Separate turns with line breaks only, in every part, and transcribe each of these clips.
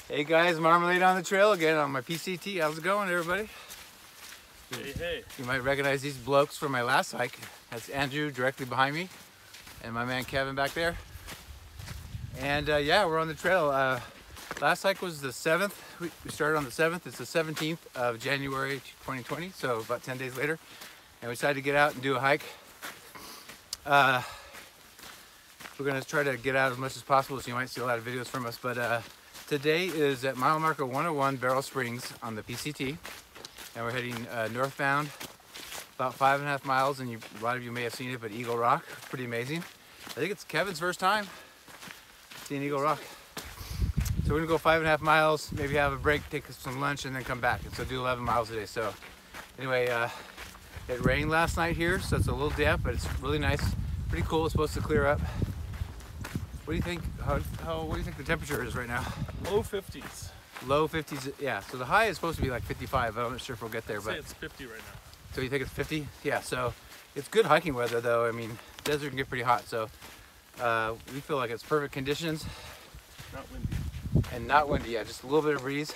Hey guys, Marmalade on the trail again on my PCT. How's it going, everybody?
Hey, hey.
You might recognize these blokes from my last hike. That's Andrew directly behind me, and my man Kevin back there. And yeah, we're on the trail. Last hike was the 7th. We started on the 7th. It's the 17th of January 2020, so about 10 days later. And we decided to get out and do a hike. We're gonna try to get out as much as possible, so you might see a lot of videos from us. But today is at mile marker 101 Barrel Springs on the PCT, and we're heading northbound about 5.5 miles, and a lot of you may have seen it, but Eagle Rock, pretty amazing. I think it's Kevin's first time seeing Eagle Rock. So we're gonna go 5.5 miles, maybe have a break, take some lunch, and then come back, and so do 11 miles a day. So anyway, it rained last night here, so it's a little damp, but it's really nice, pretty cool. It's supposed to clear up. What do you think? What do you think the temperature is right now?
Low 50s.
Low 50s, yeah. So the high is supposed to be like 55. I'm not sure if we'll get there, but
it's 50 right now.
So you think it's 50? Yeah. So it's good hiking weather, though. I mean, desert can get pretty hot, so we feel like it's perfect conditions.
Not windy.
And not windy. Yeah, just a little bit of breeze.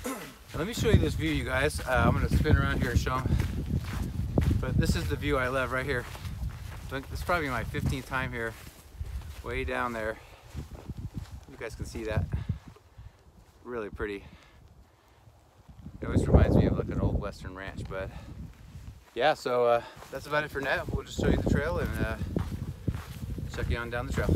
And let me show you this view, you guys. I'm gonna spin around here and show them. But this is the view I love right here. This is probably my 15th time here. Way down there, you guys can see that. Really pretty. It always reminds me of like an old western ranch, but yeah, so that's about it for now. We'll just show you the trail and check you on down the trail.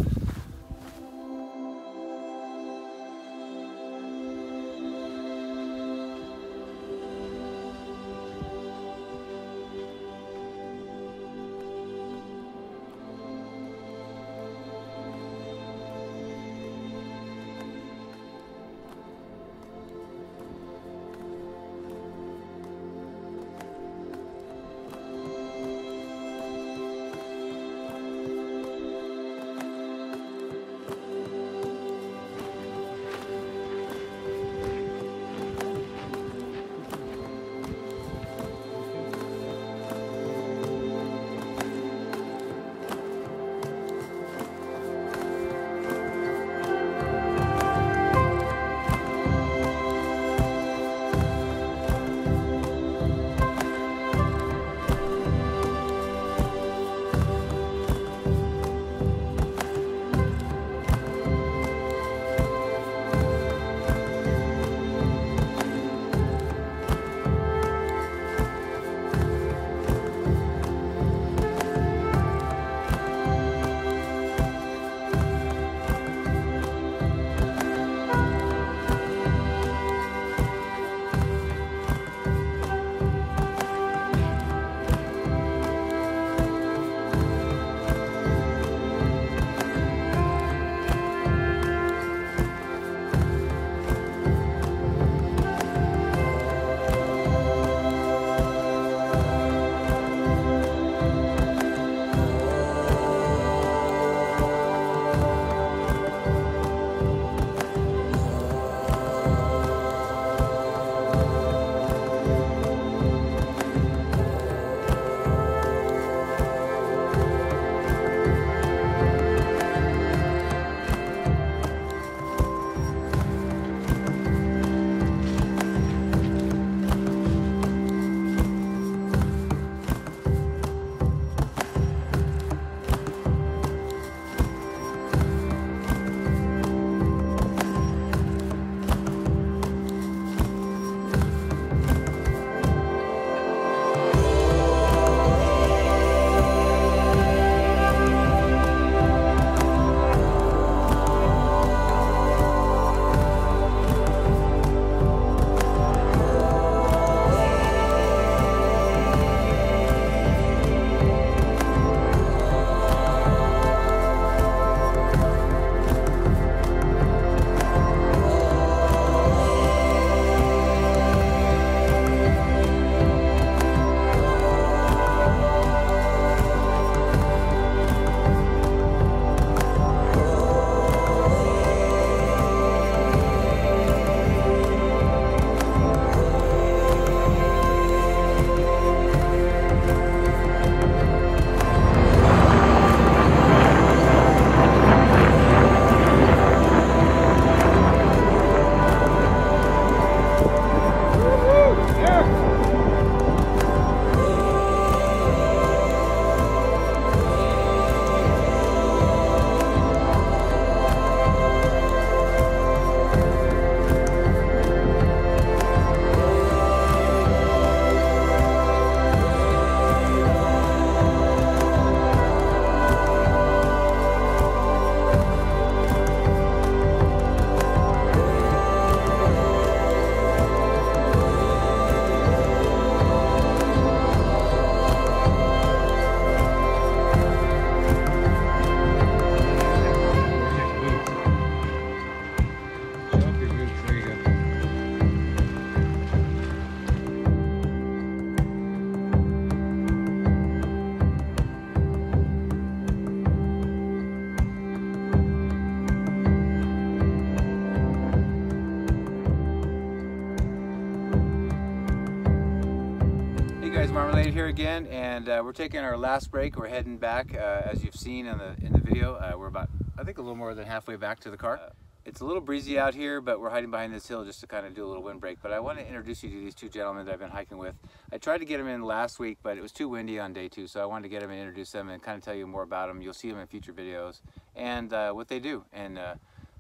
Marmalade here again, and we're taking our last break. We're heading back, as you've seen in the video. We're about, I think, a little more than halfway back to the car. It's a little breezy out here, but we're hiding behind this hill just to kind of do a little windbreak. But I want to introduce you to these two gentlemen that I've been hiking with. I tried to get them in last week, but it was too windy on day 2, so I wanted to get them and introduce them and kind of tell you more about them. You'll see them in future videos and what they do. And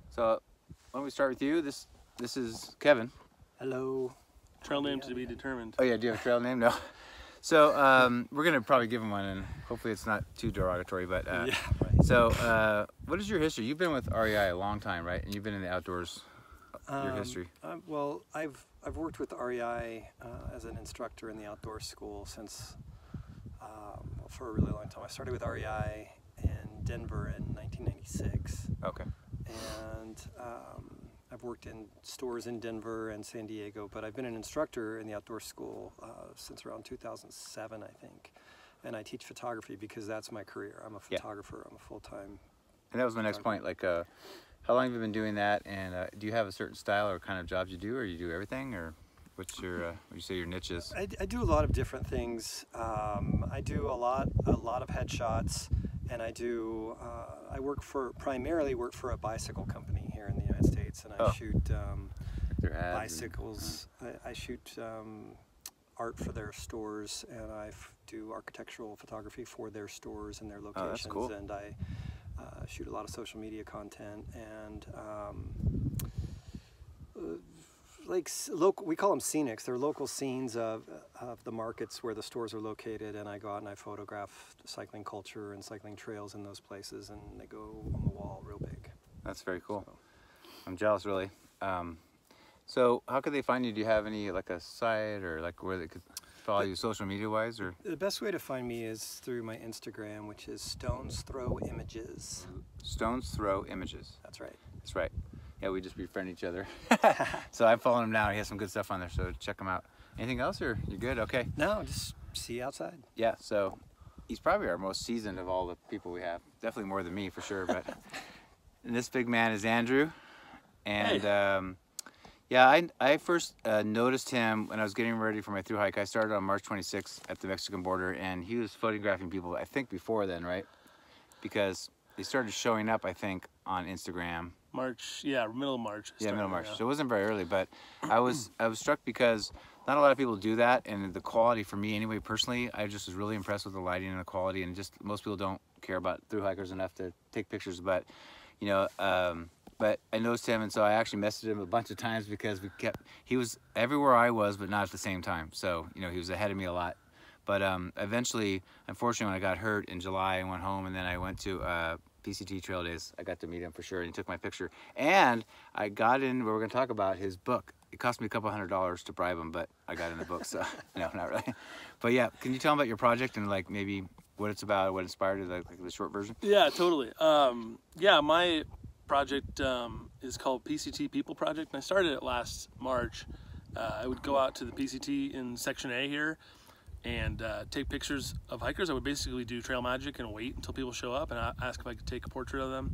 so why don't we start with you? This is Kevin.
Hello.
Trail name to be determined.
Oh yeah, do you have a trail name? No. So we're gonna probably give him one, and hopefully it's not too derogatory. But
Yeah, right.
so what is your history? You've been with REI a long time, right? And you've been in the outdoors. Your history.
Well, I've worked with REI as an instructor in the outdoor school since for a really long time. I started with REI in Denver in 1996.
Okay.
And I've worked in stores in Denver and San Diego, but I've been an instructor in the outdoor school since around 2007, I think. And I teach photography because that's my career. I'm a photographer. Yeah. I'm a full-time. And
that was my next point. Like, how long have you been doing that? And do you have a certain style or kind of jobs you do, or you do everything, or what's your would you say your niche is?
I do a lot of different things. I do a lot of headshots, and I do. I primarily work for a bicycle company here in the United States, and I shoot bicycles. I shoot art for their stores, and I do architectural photography for their stores and their locations.
Oh, that's cool.
And I shoot a lot of social media content and we call them scenics. They're local scenes of the markets where the stores are located, and I go out and I photograph cycling culture and cycling trails in those places, and they go on the wall real big.
That's very cool. So. I'm jealous, really. So how could they find you? Do you have any, like a site or like where they could follow you social media wise? Or
the best way to find me is through my Instagram, which is Stones Throw Images.
Stones Throw Images.
That's right.
That's right. Yeah, we just befriend each other. So I'm following him now. He has some good stuff on there, so check him out. Anything else, or you good? Okay.
No, just see you outside.
Yeah, so he's probably our most seasoned of all the people we have. Definitely more than me, for sure. But and this big man is Andrew. And hey. Yeah, I first noticed him when I was getting ready for my thru hike. I started on March 26th at the Mexican border, and he was photographing people, I think, before then, right? Because they started showing up, I think, on Instagram.
March, yeah, middle of March.
Yeah, middle of March. Yeah. So it wasn't very early, but I was struck because not a lot of people do that, and the quality for me anyway, personally, I just was really impressed with the lighting and the quality, and just most people don't care about thru hikers enough to take pictures, but you know, but I noticed him, and so I actually messaged him a bunch of times because he was everywhere I was, but not at the same time. So, you know, he was ahead of me a lot. But eventually, unfortunately, when I got hurt in July, I went home, and then I went to PCT Trail Days. I got to meet him for sure, and he took my picture. And I got in, we're going to talk about his book. It cost me a couple $100 to bribe him, but I got in the book, so no, not really. But yeah, can you tell him about your project and like maybe what it's about, what inspired it, like the short version?
Yeah, totally. Yeah, my project is called PCT People Project, and I started it last March. I would go out to the PCT in Section A here and take pictures of hikers. I would basically do trail magic and wait until people show up and ask if I could take a portrait of them.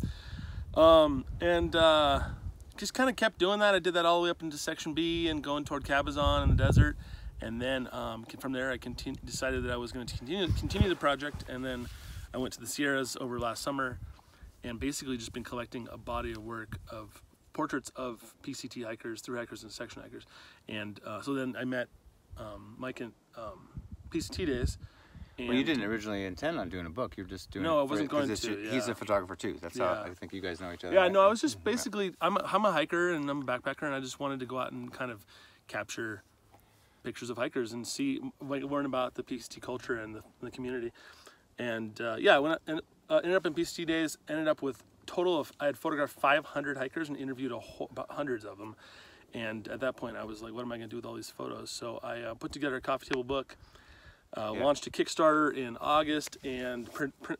Just kind of kept doing that. I did that all the way up into Section B and going toward Cabazon in the desert. And then from there, I decided that I was going to continue the project. And then I went to the Sierras over last summer and basically just been collecting a body of work of portraits of PCT hikers, thru hikers, and section hikers. And so then I met Mike in PCT Days.
Well, you didn't originally intend on doing a book. You were just doing.
No, I wasn't going to. Yeah.
He's a photographer too. That's how I think you guys know each other.
Yeah, no, I was just basically. I'm a hiker and I'm a backpacker, and I just wanted to go out and kind of capture pictures of hikers and see, like, learn about the PCT culture and the community. And yeah, I ended up in PCT Days. Ended up with I had photographed 500 hikers and interviewed about hundreds of them. And at that point, I was like, what am I going to do with all these photos? So I put together a coffee table book. Launched a Kickstarter in August and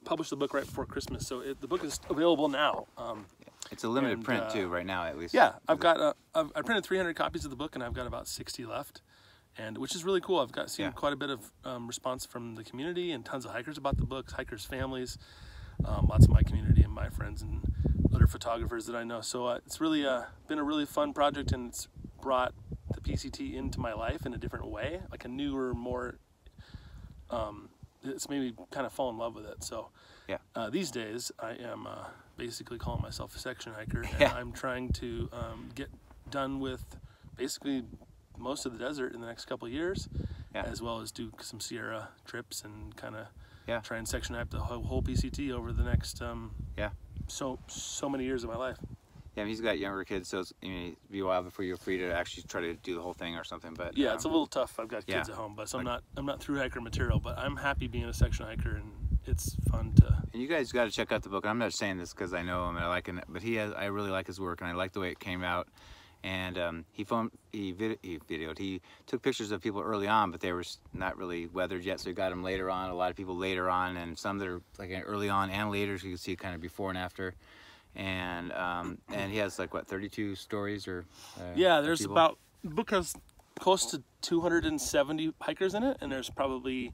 published the book right before Christmas. So the book is available now.
It's a limited print too, right now at least.
Yeah, I printed 300 copies of the book, and I've got about 60 left, and which is really cool. I've seen quite a bit of response from the community and tons of hikers about the book, hikers' families, lots of my community and my friends and other photographers that I know. So it's really been a really fun project, and it's brought the PCT into my life in a different way, like a newer, more it's made me kind of fall in love with it. So
Yeah.
these days I am basically calling myself a section hiker, and
Yeah.
I'm trying to get done with basically most of the desert in the next couple of years,
Yeah.
as well as do some Sierra trips and kind of
Yeah.
try and section hike the whole PCT over the next
Yeah.
so many years of my life.
Yeah, he's got younger kids, so it's, it'd be a while before you're free to actually try to do the whole thing or something. But
Yeah, it's a little tough. I've got kids
yeah.
at home, but so
Like-
I'm not through hiker material, but I'm happy being a section hiker, and it's fun to.
And you guys got to check out the book. I'm not saying this because I know him and I like him, but I really like his work, and I like the way it came out. And he took pictures of people early on, but they were not really weathered yet, so he got them later on. A lot of people later on, and some that are like early on and later, so you can see kind of before and after. And he has like what, 32 stories or
Yeah, there's
people?
about, the book has close to 270 hikers in it, and there's probably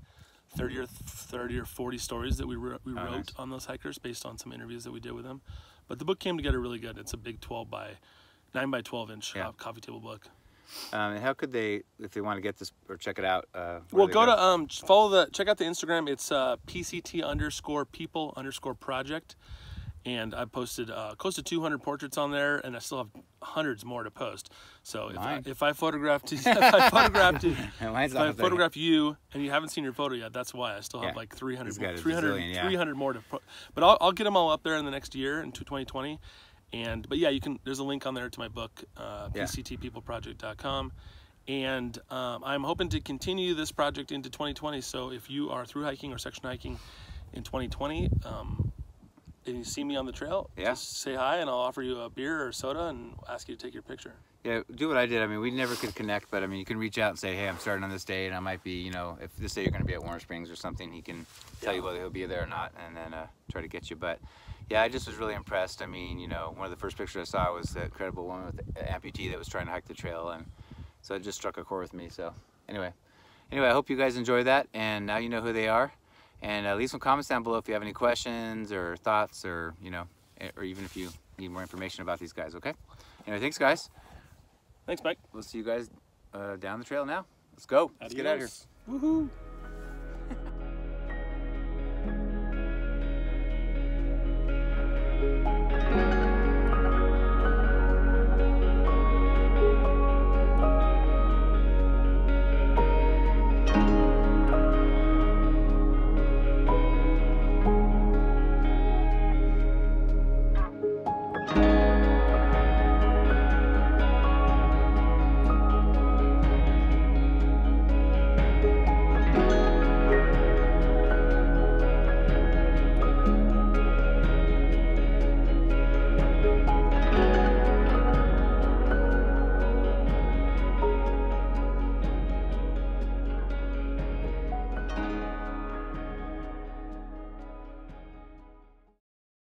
30 or 40 stories that we wrote
nice.
on those hikers based on some interviews that we did with them. But the book came together really good. It's a big 9 by 12 inch
Yeah.
coffee table book.
And how could they, if they want to get this or check it out?
Well, go to check out the Instagram. It's PCT_people_project, and I posted close to 200 portraits on there, and I still have hundreds more to post. So if I photographed you, photograph you and you haven't seen your photo yet, that's why I still have like 300 more to put. But I'll get them all up there in the next year into 2020. But yeah, there's a link on there to my book, PCTpeopleproject.com. And I'm hoping to continue this project into 2020. So if you are through hiking or section hiking in 2020, and you see me on the trail, just say hi, and I'll offer you a beer or soda and ask you to take your picture.
Yeah, do what I did. I mean, we never could connect, but I mean, you can reach out and say, hey, I'm starting on this day, and I might be, if this day you're going to be at Warm Springs or something, he can tell you whether he'll be there or not, and then try to get you. But yeah, I just was really impressed. I mean, one of the first pictures I saw was the incredible woman with the amputee that was trying to hike the trail, and so it just struck a chord with me. So anyway, I hope you guys enjoy that, and now you know who they are. And leave some comments down below if you have any questions or thoughts, or or even if you need more information about these guys. Okay. Anyway, thanks, guys.
Thanks, Mike.
We'll see you guys down the trail now. Let's go. Let's get out of here.
Woohoo!